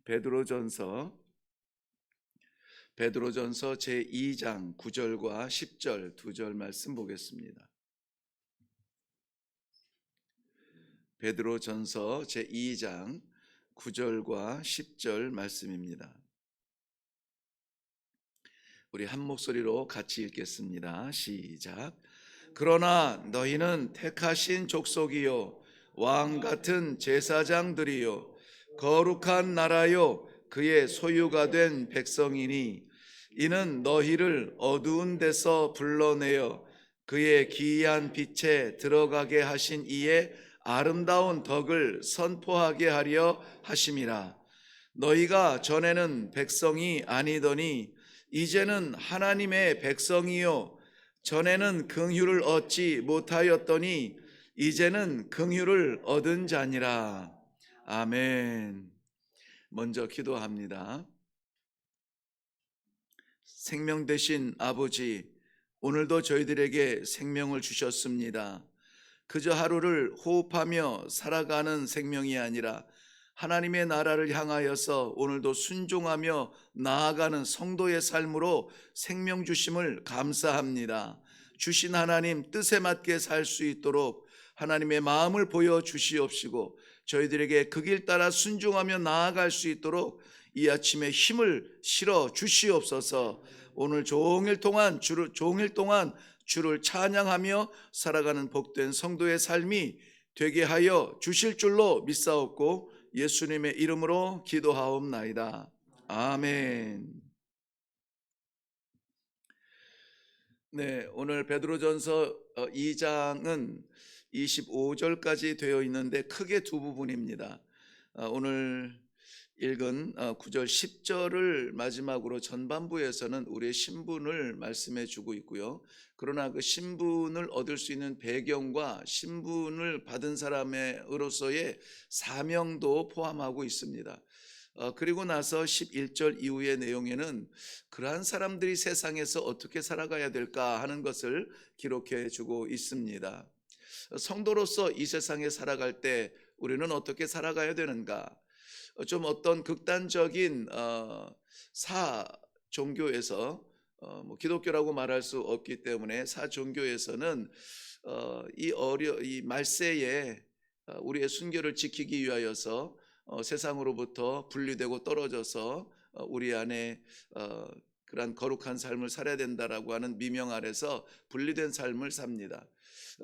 베드로전서 제2장 9절과 10절 두 절 말씀 보겠습니다. 베드로전서 제2장 9절과 10절 말씀입니다. 우리 한 목소리로 같이 읽겠습니다. 시작. 그러나 너희는 택하신 족속이요 왕 같은 제사장들이요 거룩한 나라요 그의 소유가 된 백성이니 이는 너희를 어두운 데서 불러내어 그의 기이한 빛에 들어가게 하신 이의 아름다운 덕을 선포하게 하려 하심이라. 너희가 전에는 백성이 아니더니 이제는 하나님의 백성이요 전에는 긍휼을 얻지 못하였더니 이제는 긍휼을 얻은 자니라. 아멘. 먼저 기도합니다. 생명 되신 아버지, 오늘도 저희들에게 생명을 주셨습니다. 그저 하루를 호흡하며 살아가는 생명이 아니라 하나님의 나라를 향하여서 오늘도 순종하며 나아가는 성도의 삶으로 생명 주심을 감사합니다. 주신 하나님 뜻에 맞게 살 수 있도록 하나님의 마음을 보여주시옵시고 저희들에게 그 길 따라 순종하며 나아갈 수 있도록 이 아침에 힘을 실어 주시옵소서. 오늘 종일 동안 주를 찬양하며 살아가는 복된 성도의 삶이 되게 하여 주실 줄로 믿사옵고 예수님의 이름으로 기도하옵나이다. 아멘. 네, 오늘 베드로전서 2장은 25절까지 되어 있는데 크게 두 부분입니다. 오늘 읽은 9절 10절을 마지막으로 전반부에서는 우리의 신분을 말씀해 주고 있고요. 그러나 그 신분을 얻을 수 있는 배경과 신분을 받은 사람으로서의 사명도 포함하고 있습니다. 그리고 나서 11절 이후의 내용에는 그러한 사람들이 세상에서 어떻게 살아가야 될까 하는 것을 기록해 주고 있습니다. 성도로서 이 세상에 살아갈 때 우리는 어떻게 살아가야 되는가? 좀 어떤 극단적인 사종교에서 기독교라고 말할 수 없기 때문에 사종교에서는 이 말세에 우리의 순결을 지키기 위하여서 세상으로부터 분리되고 떨어져서 우리 안에 그러한 거룩한 삶을 살아야 된다라고 하는 미명 아래서 분리된 삶을 삽니다.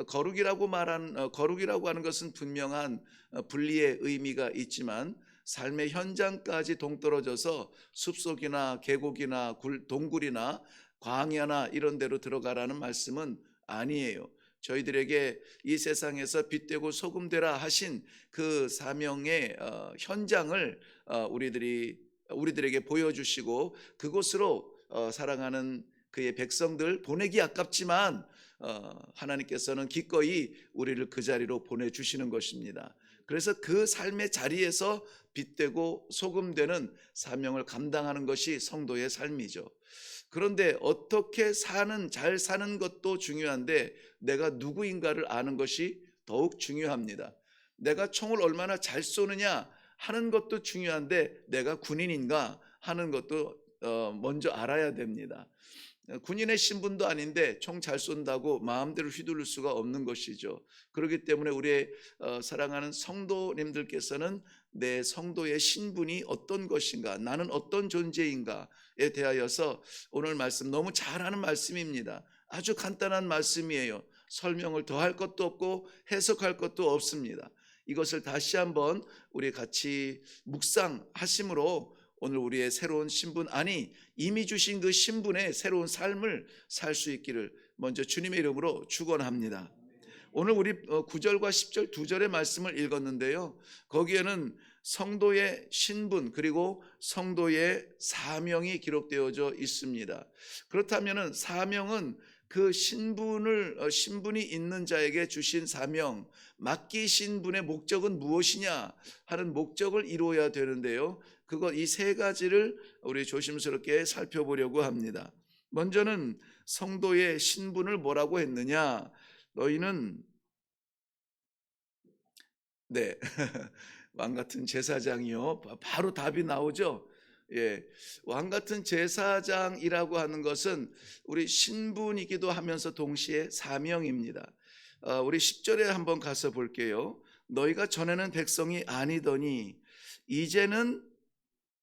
거룩이라고 하는 것은 분명한 분리의 의미가 있지만 삶의 현장까지 동떨어져서 숲속이나 계곡이나 동굴이나 광야나 이런 데로 들어가라는 말씀은 아니에요. 저희들에게 이 세상에서 빛되고 소금되라 하신 그 사명의 현장을 우리들에게 보여주시고 그곳으로 살아가는 그의 백성들 보내기 아깝지만 하나님께서는 기꺼이 우리를 그 자리로 보내주시는 것입니다. 그래서 그 삶의 자리에서 빛되고 소금되는 사명을 감당하는 것이 성도의 삶이죠. 그런데 어떻게 잘 사는 것도 중요한데 내가 누구인가를 아는 것이 더욱 중요합니다. 내가 총을 얼마나 잘 쏘느냐 하는 것도 중요한데 내가 군인인가 하는 것도 먼저 알아야 됩니다. 군인의 신분도 아닌데 총 잘 쏜다고 마음대로 휘두를 수가 없는 것이죠. 그렇기 때문에 우리의 사랑하는 성도님들께서는 내 성도의 신분이 어떤 것인가, 나는 어떤 존재인가에 대하여서 오늘 말씀 너무 잘하는 말씀입니다. 아주 간단한 말씀이에요. 설명을 더할 것도 없고 해석할 것도 없습니다. 이것을 다시 한번 우리 같이 묵상하심으로 오늘 우리의 새로운 신분, 이미 주신 그 신분의 새로운 삶을 살 수 있기를 먼저 주님의 이름으로 축원합니다. 오늘 우리 9절과 10절 두 절의 말씀을 읽었는데요. 거기에는 성도의 신분 그리고 성도의 사명이 기록되어져 있습니다. 그렇다면 사명은 그 신분이 있는 자에게 주신 사명, 맡기신 분의 목적은 무엇이냐 하는 목적을 이루어야 되는데요. 이 세 가지를 우리 조심스럽게 살펴보려고 합니다. 먼저는 성도의 신분을 뭐라고 했느냐? 너희는 왕 같은 제사장이요. 바로 답이 나오죠. 예, 왕 같은 제사장이라고 하는 것은 우리 신분이기도 하면서 동시에 사명입니다. 우리 10절에 한번 가서 볼게요. 너희가 전에는 백성이 아니더니 이제는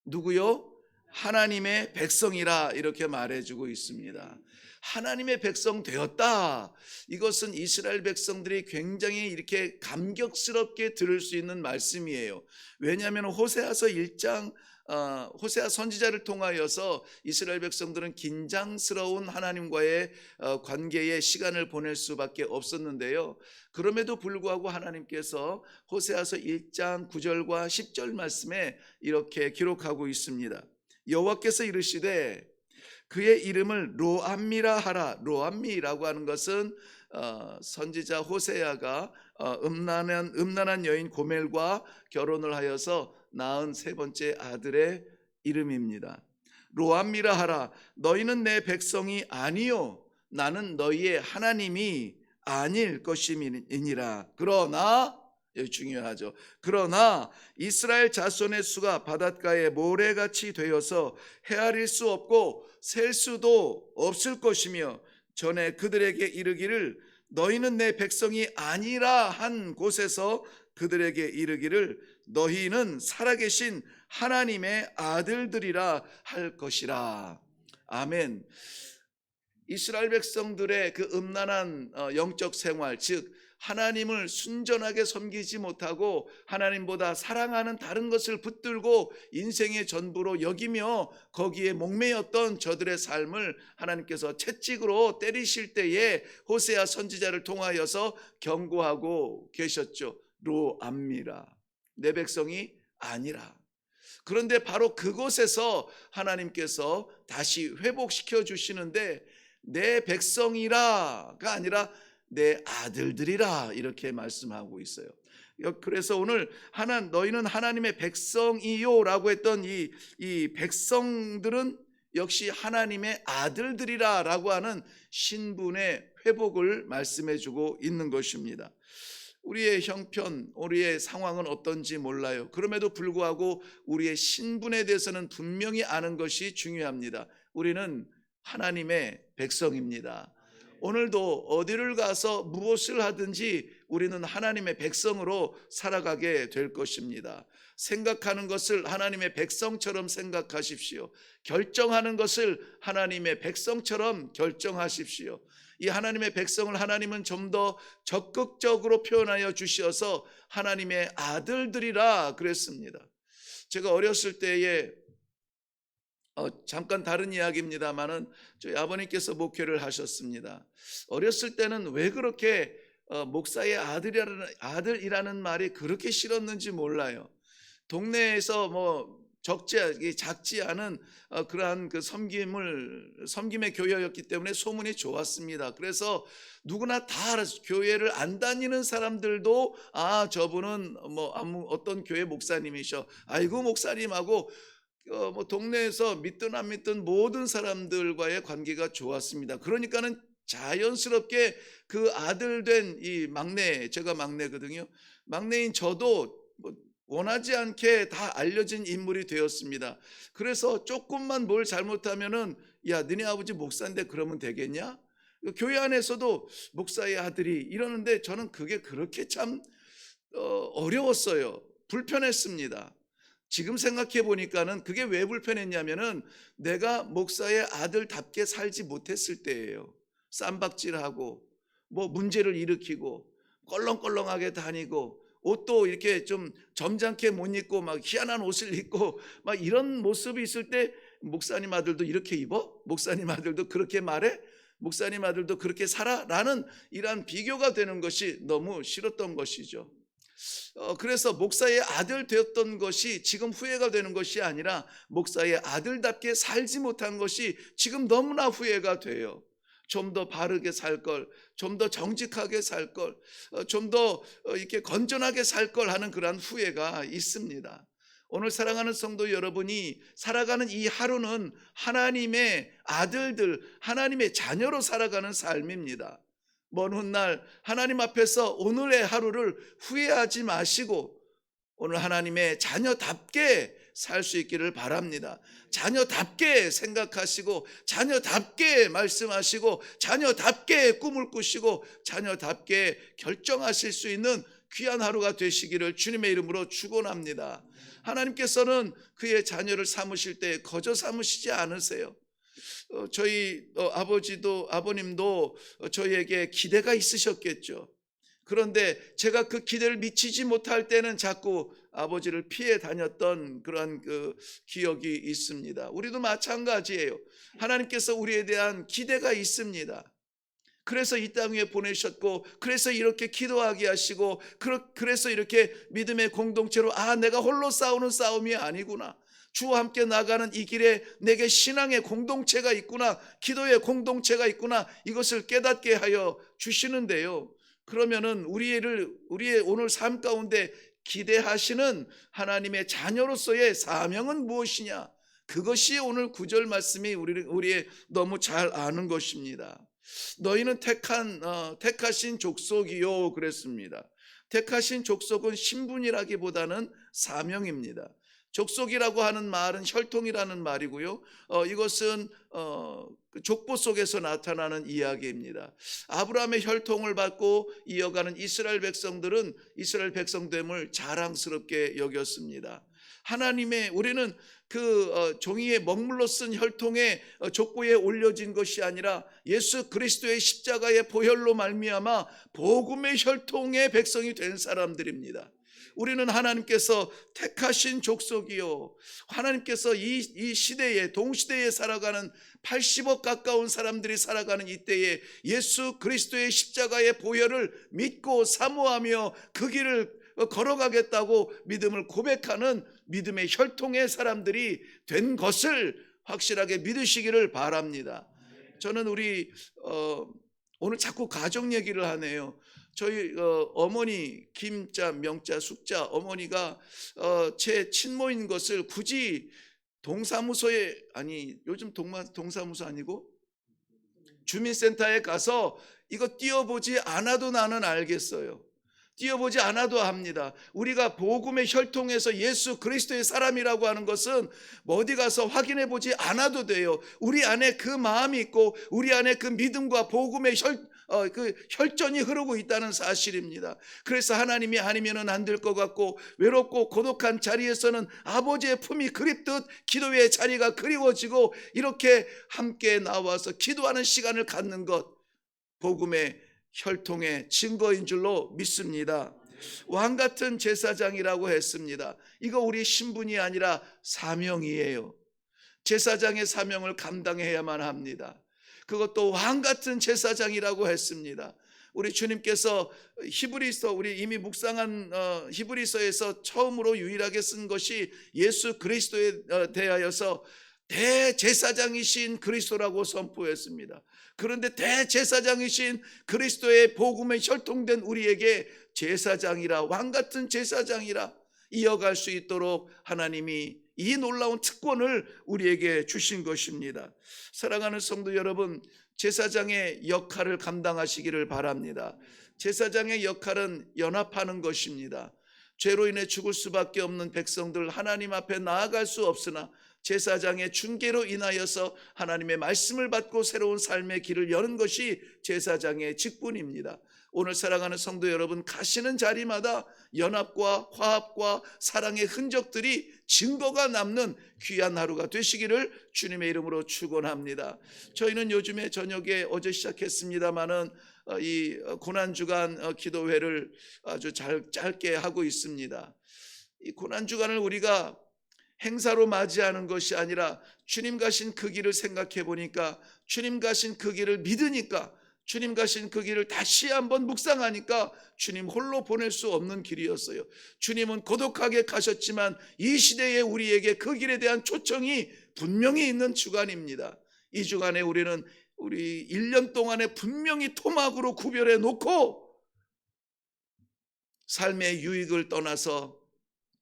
누구요? 하나님의 백성이라 이렇게 말해주고 있습니다. 하나님의 백성 되었다. 이것은 이스라엘 백성들이 굉장히 이렇게 감격스럽게 들을 수 있는 말씀이에요. 왜냐하면 호세아서 1장 호세아 선지자를 통하여서 이스라엘 백성들은 긴장스러운 하나님과의 관계에 시간을 보낼 수밖에 없었는데요. 그럼에도 불구하고 하나님께서 호세아서 1장 9절과 10절 말씀에 이렇게 기록하고 있습니다. 여호와께서 이르시되 그의 이름을 로암미라 하라. 로암미라고 하는 것은 선지자 호세아가 음란한 여인 고멜과 결혼을 하여서 낳은 세 번째 아들의 이름입니다. 로암미라 하라. 너희는 내 백성이 아니요 나는 너희의 하나님이 아닐 것임이니라. 그러나 여기 중요하죠. 그러나 이스라엘 자손의 수가 바닷가에 모래같이 되어서 헤아릴 수 없고 셀 수도 없을 것이며 전에 그들에게 이르기를 너희는 내 백성이 아니라 한 곳에서 그들에게 이르기를 너희는 살아계신 하나님의 아들들이라 할 것이라. 아멘. 이스라엘 백성들의 그 음란한 영적 생활, 즉 하나님을 순전하게 섬기지 못하고 하나님보다 사랑하는 다른 것을 붙들고 인생의 전부로 여기며 거기에 목매였던 저들의 삶을 하나님께서 채찍으로 때리실 때에 호세아 선지자를 통하여서 경고하고 계셨죠. 로암미라. 내 백성이 아니라. 그런데 바로 그곳에서 하나님께서 다시 회복시켜 주시는데 내 백성이라가 아니라 내 아들들이라 이렇게 말씀하고 있어요. 그래서 오늘 너희는 하나님의 백성이요라고 했던 이 백성들은 역시 하나님의 아들들이라라고 하는 신분의 회복을 말씀해주고 있는 것입니다. 우리의 형편, 우리의 상황은 어떤지 몰라요. 그럼에도 불구하고 우리의 신분에 대해서는 분명히 아는 것이 중요합니다. 우리는 하나님의 백성입니다. 오늘도 어디를 가서 무엇을 하든지 우리는 하나님의 백성으로 살아가게 될 것입니다. 생각하는 것을 하나님의 백성처럼 생각하십시오. 결정하는 것을 하나님의 백성처럼 결정하십시오. 이 하나님의 백성을 하나님은 좀 더 적극적으로 표현하여 주셔서 하나님의 아들들이라 그랬습니다. 제가 어렸을 때에 잠깐 다른 이야기입니다만은 저희 아버님께서 목회를 하셨습니다. 어렸을 때는 왜 그렇게 목사의 아들이라는 말이 그렇게 싫었는지 몰라요. 동네에서 작지 않은 그러한 그 섬김의 교회였기 때문에 소문이 좋았습니다. 그래서 누구나 다 교회를 안 다니는 사람들도 저분은 어떤 교회 목사님이셔. 아이고 목사님하고 동네에서 믿든 안 믿든 모든 사람들과의 관계가 좋았습니다. 그러니까는 자연스럽게 그 아들 된 이 막내, 제가 막내거든요. 막내인 저도 원하지 않게 다 알려진 인물이 되었습니다. 그래서 조금만 뭘 잘못하면은 야, 너네 아버지 목사인데 그러면 되겠냐? 교회 안에서도 목사의 아들이 이러는데 저는 그게 그렇게 참 어려웠어요. 불편했습니다. 지금 생각해 보니까는 그게 왜 불편했냐면은 내가 목사의 아들답게 살지 못했을 때예요. 쌈박질하고 문제를 일으키고 껄렁껄렁하게 다니고 옷도 이렇게 좀 점잖게 못 입고 막 희한한 옷을 입고 막 이런 모습이 있을 때 목사님 아들도 이렇게 입어? 목사님 아들도 그렇게 말해? 목사님 아들도 그렇게 살아? 라는 이러한 비교가 되는 것이 너무 싫었던 것이죠. 그래서 목사의 아들 되었던 것이 지금 후회가 되는 것이 아니라 목사의 아들답게 살지 못한 것이 지금 너무나 후회가 돼요. 좀 더 바르게 살 걸, 좀 더 정직하게 살 걸, 좀 더 이렇게 건전하게 살 걸 하는 그러한 후회가 있습니다. 오늘 사랑하는 성도 여러분이 살아가는 이 하루는 하나님의 아들들, 하나님의 자녀로 살아가는 삶입니다. 먼 훗날 하나님 앞에서 오늘의 하루를 후회하지 마시고 오늘 하나님의 자녀답게 살 수 있기를 바랍니다. 자녀답게 생각하시고, 자녀답게 말씀하시고, 자녀답게 꿈을 꾸시고, 자녀답게 결정하실 수 있는 귀한 하루가 되시기를 주님의 이름으로 축원합니다. 하나님께서는 그의 자녀를 삼으실 때 거저 삼으시지 않으세요. 저희 아버님도 저희에게 기대가 있으셨겠죠. 그런데 제가 그 기대를 미치지 못할 때는 자꾸 아버지를 피해 다녔던 그런 그 기억이 있습니다. 우리도 마찬가지예요. 하나님께서 우리에 대한 기대가 있습니다. 그래서 이 땅 위에 보내셨고, 그래서 이렇게 기도하게 하시고, 그래서 이렇게 믿음의 공동체로 내가 홀로 싸우는 싸움이 아니구나, 주와 함께 나가는 이 길에 내게 신앙의 공동체가 있구나, 기도의 공동체가 있구나, 이것을 깨닫게 하여 주시는데요. 그러면은 우리의 오늘 삶 가운데 기대하시는 하나님의 자녀로서의 사명은 무엇이냐? 그것이 오늘 구절 말씀이 우리의 너무 잘 아는 것입니다. 너희는 택하신 족속이요 그랬습니다. 택하신 족속은 신분이라기보다는 사명입니다. 족속이라고 하는 말은 혈통이라는 말이고요. 이것은 족보 속에서 나타나는 이야기입니다. 아브라함의 혈통을 받고 이어가는 이스라엘 백성들은 이스라엘 백성됨을 자랑스럽게 여겼습니다. 우리는 그 종이에 먹물로 쓴 혈통의 족보에 올려진 것이 아니라 예수 그리스도의 십자가의 보혈로 말미암아 복음의 혈통의 백성이 된 사람들입니다. 우리는 하나님께서 택하신 족속이요, 하나님께서 이 시대에, 동시대에 살아가는 80억 가까운 사람들이 살아가는 이때에 예수 그리스도의 십자가의 보혈을 믿고 사모하며 그 길을 걸어가겠다고 믿음을 고백하는 믿음의 혈통의 사람들이 된 것을 확실하게 믿으시기를 바랍니다. 저는 오늘 자꾸 가정 얘기를 하네요. 저희 어머니 김자 명자 숙자 어머니가 제 친모인 것을 굳이 동사무소에, 요즘 동사무소 아니고 주민센터에 가서 이거 띄워보지 않아도 나는 알겠어요. 띄워보지 않아도 합니다. 우리가 복음의 혈통에서 예수 그리스도의 사람이라고 하는 것은 어디 가서 확인해 보지 않아도 돼요. 우리 안에 그 마음이 있고 우리 안에 그 믿음과 복음의 그 혈전이 흐르고 있다는 사실입니다. 그래서 하나님이 아니면은 안 될 것 같고 외롭고 고독한 자리에서는 아버지의 품이 그립듯 기도의 자리가 그리워지고, 이렇게 함께 나와서 기도하는 시간을 갖는 것, 복음의 혈통의 증거인 줄로 믿습니다. 왕 같은 제사장이라고 했습니다. 이거 우리 신분이 아니라 사명이에요. 제사장의 사명을 감당해야만 합니다. 그것도 왕 같은 제사장이라고 했습니다. 우리 주님께서 우리 이미 묵상한 히브리서에서 처음으로 유일하게 쓴 것이 예수 그리스도에 대하여서 대제사장이신 그리스도라고 선포했습니다. 그런데 대제사장이신 그리스도의 복음에 혈통된 우리에게 제사장이라, 왕같은 제사장이라 이어갈 수 있도록 하나님이 이 놀라운 특권을 우리에게 주신 것입니다. 사랑하는 성도 여러분, 제사장의 역할을 감당하시기를 바랍니다. 제사장의 역할은 연합하는 것입니다. 죄로 인해 죽을 수밖에 없는 백성들 하나님 앞에 나아갈 수 없으나 제사장의 중계로 인하여서 하나님의 말씀을 받고 새로운 삶의 길을 여는 것이 제사장의 직분입니다. 오늘 사랑하는 성도 여러분, 가시는 자리마다 연합과 화합과 사랑의 흔적들이 증거가 남는 귀한 하루가 되시기를 주님의 이름으로 축원합니다. 저희는 요즘에 저녁에 어제 시작했습니다마는 이 고난주간 기도회를 아주 짧게 하고 있습니다. 이 고난주간을 우리가 행사로 맞이하는 것이 아니라 주님 가신 그 길을 생각해 보니까, 주님 가신 그 길을 믿으니까, 주님 가신 그 길을 다시 한번 묵상하니까 주님 홀로 보낼 수 없는 길이었어요. 주님은 고독하게 가셨지만 이 시대에 우리에게 그 길에 대한 초청이 분명히 있는 주간입니다. 이 주간에 우리는 우리 1년 동안에 분명히 토막으로 구별해 놓고 삶의 유익을 떠나서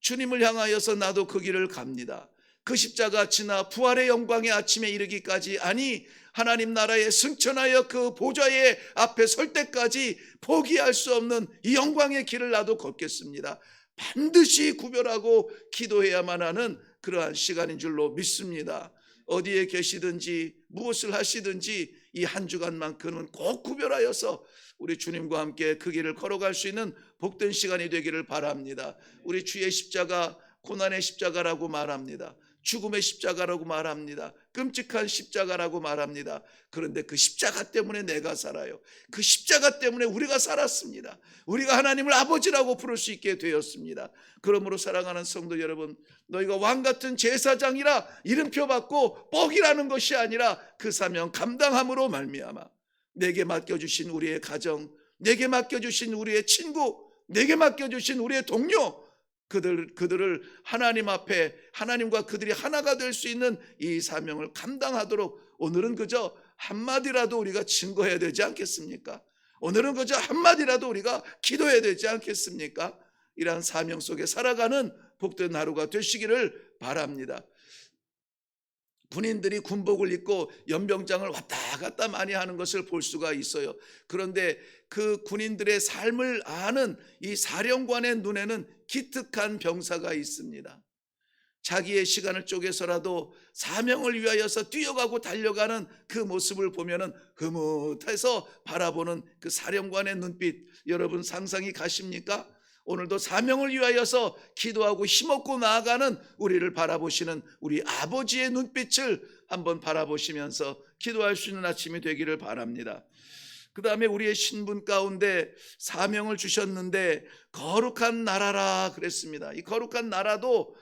주님을 향하여서 나도 그 길을 갑니다. 그 십자가 지나 부활의 영광의 아침에 이르기까지, 아니 하나님 나라에 승천하여 그 보좌의 앞에 설 때까지 포기할 수 없는 이 영광의 길을 나도 걷겠습니다. 반드시 구별하고 기도해야만 하는 그러한 시간인 줄로 믿습니다. 어디에 계시든지 무엇을 하시든지 이 한 주간만큼은 꼭 구별하여서 우리 주님과 함께 그 길을 걸어갈 수 있는 복된 시간이 되기를 바랍니다. 우리 주의 십자가 고난의 십자가라고 말합니다. 죽음의 십자가라고 말합니다. 끔찍한 십자가라고 말합니다. 그런데 그 십자가 때문에 내가 살아요. 그 십자가 때문에 우리가 살았습니다. 우리가 하나님을 아버지라고 부를 수 있게 되었습니다. 그러므로 사랑하는 성도 여러분, 너희가 왕같은 제사장이라 이름표 받고 뻑이라는 것이 아니라 그 사명 감당함으로 말미암아 내게 맡겨주신 우리의 가정, 내게 맡겨주신 우리의 친구, 내게 맡겨주신 우리의 동료, 그들을 하나님 앞에 하나님과 그들이 하나가 될 수 있는 이 사명을 감당하도록 오늘은 그저 한마디라도 우리가 증거해야 되지 않겠습니까? 오늘은 그저 한마디라도 우리가 기도해야 되지 않겠습니까? 이러한 사명 속에 살아가는 복된 하루가 되시기를 바랍니다. 군인들이 군복을 입고 연병장을 왔다 갔다 많이 하는 것을 볼 수가 있어요. 그런데 그 군인들의 삶을 아는 이 사령관의 눈에는 기특한 병사가 있습니다. 자기의 시간을 쪼개서라도 사명을 위하여서 뛰어가고 달려가는 그 모습을 보면은 흐뭇해서 바라보는 그 사령관의 눈빛, 여러분 상상이 가십니까? 오늘도 사명을 위하여서 기도하고 힘없고 나아가는 우리를 바라보시는 우리 아버지의 눈빛을 한번 바라보시면서 기도할 수 있는 아침이 되기를 바랍니다. 그 다음에 우리의 신분 가운데 사명을 주셨는데 거룩한 나라라 그랬습니다. 이 거룩한 나라도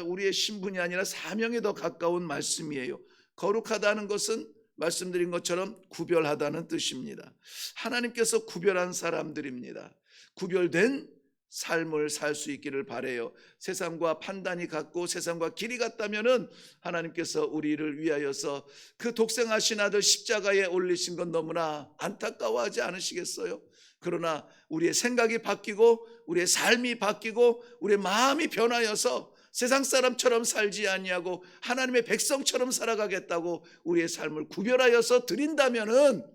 우리의 신분이 아니라 사명에 더 가까운 말씀이에요. 거룩하다는 것은 말씀드린 것처럼 구별하다는 뜻입니다. 하나님께서 구별한 사람들입니다. 구별된 삶을 살 수 있기를 바라요. 세상과 판단이 같고 세상과 길이 같다면은 하나님께서 우리를 위하여서 그 독생하신 아들 십자가에 올리신 건 너무나 안타까워하지 않으시겠어요? 그러나 우리의 생각이 바뀌고 우리의 삶이 바뀌고 우리의 마음이 변하여서 세상 사람처럼 살지 아니하고 하나님의 백성처럼 살아가겠다고 우리의 삶을 구별하여서 드린다면은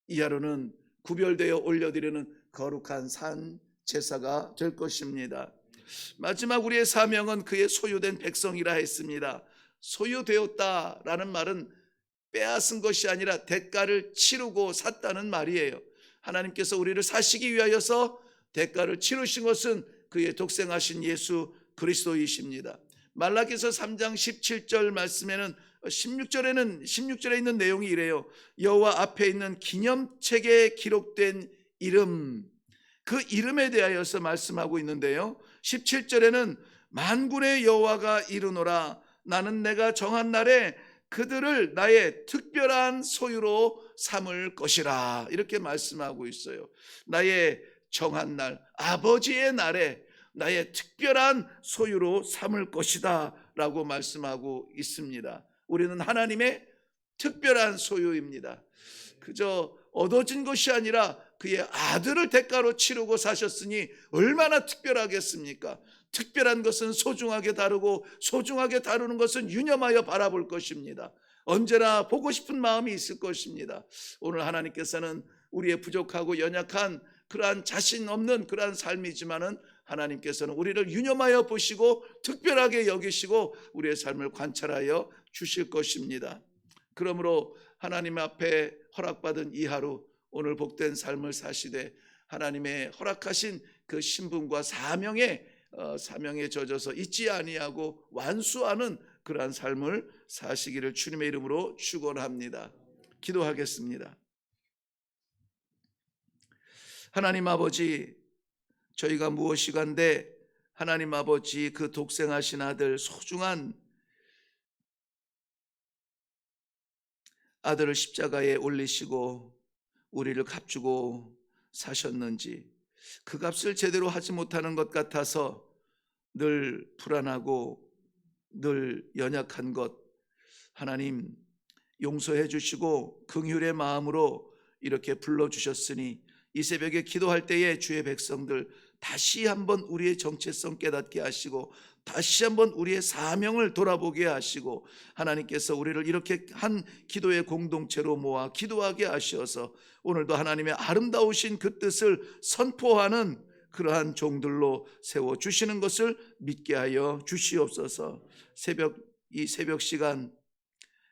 이 하루는 구별되어 올려드리는 거룩한 산 제사가 될 것입니다. 마지막 우리의 사명은 그의 소유된 백성이라 했습니다. 소유되었다라는 말은 빼앗은 것이 아니라 대가를 치르고 샀다는 말이에요. 하나님께서 우리를 사시기 위하여서 대가를 치르신 것은 그의 독생하신 예수 그리스도이십니다. 말라기서 3장 17절 말씀에는 16절에 있는 내용이 이래요. 여호와 앞에 있는 기념책에 기록된 이름, 그 이름에 대하여서 말씀하고 있는데요. 17절에는 만군의 여호와가 이르노라 나는 내가 정한 날에 그들을 나의 특별한 소유로 삼을 것이라 이렇게 말씀하고 있어요. 나의 정한 날, 아버지의 날에 나의 특별한 소유로 삼을 것이다 라고 말씀하고 있습니다. 우리는 하나님의 특별한 소유입니다. 그저 얻어진 것이 아니라 그의 아들을 대가로 치르고 사셨으니 얼마나 특별하겠습니까? 특별한 것은 소중하게 다루고 소중하게 다루는 것은 유념하여 바라볼 것입니다. 언제나 보고 싶은 마음이 있을 것입니다. 오늘 하나님께서는 우리의 부족하고 연약한 그러한 자신 없는 그러한 삶이지만은 하나님께서는 우리를 유념하여 보시고 특별하게 여기시고 우리의 삶을 관찰하여 주실 것입니다. 그러므로 하나님 앞에 허락받은 이 하루 오늘 복된 삶을 사시되 하나님의 허락하신 그 신분과 사명에 젖어서 잊지 아니하고 완수하는 그러한 삶을 사시기를 주님의 이름으로 축원합니다. 기도하겠습니다. 하나님 아버지, 저희가 무엇이간데 하나님 아버지 그 독생하신 아들 소중한 아들을 십자가에 올리시고 우리를 값주고 사셨는지 그 값을 제대로 하지 못하는 것 같아서 늘 불안하고 늘 연약한 것 하나님 용서해 주시고 긍휼의 마음으로 이렇게 불러주셨으니 이 새벽에 기도할 때에 주의 백성들 다시 한번 우리의 정체성 깨닫게 하시고 다시 한번 우리의 사명을 돌아보게 하시고 하나님께서 우리를 이렇게 한 기도의 공동체로 모아 기도하게 하셔서 오늘도 하나님의 아름다우신 그 뜻을 선포하는 그러한 종들로 세워 주시는 것을 믿게 하여 주시옵소서. 이 새벽 시간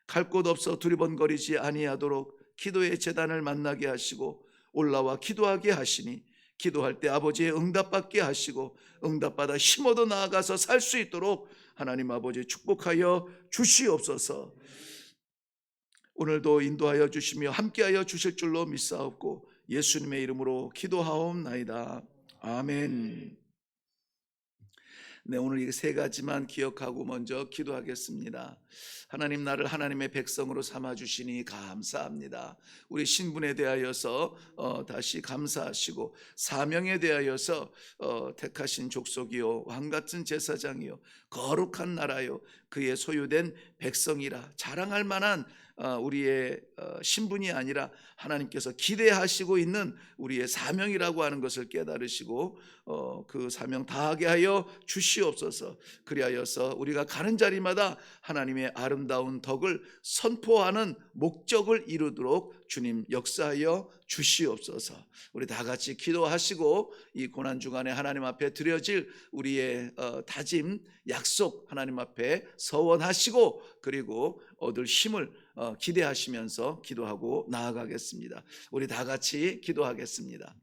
갈 곳 없어 두리번거리지 아니하도록 기도의 제단을 만나게 하시고 올라와 기도하게 하시니 기도할 때 아버지의 응답받게 하시고 응답받아 힘어도 나아가서 살 수 있도록 하나님 아버지 축복하여 주시옵소서. 오늘도 인도하여 주시며 함께하여 주실 줄로 믿사옵고 예수님의 이름으로 기도하옵나이다. 아멘. 네, 오늘 이 세 가지만 기억하고 먼저 기도하겠습니다. 하나님, 나를 하나님의 백성으로 삼아 주시니 감사합니다. 우리 신분에 대하여서 다시 감사하시고 사명에 대하여서 택하신 족속이요 왕같은 제사장이요 거룩한 나라요 그의 소유된 백성이라 자랑할 만한 우리의 신분이 아니라 하나님께서 기대하시고 있는 우리의 사명이라고 하는 것을 깨달으시고 그 사명 다하게 하여 주시옵소서. 그리하여서 우리가 가는 자리마다 하나님의 아름다운 덕을 선포하는 목적을 이루도록 주님 역사하여 주시옵소서. 우리 다 같이 기도하시고 이 고난 주간에 하나님 앞에 드려질 우리의 다짐, 약속 하나님 앞에 서원하시고 그리고 얻을 힘을 기대하시면서 기도하고 나아가겠습니다. 우리 다 같이 기도하겠습니다.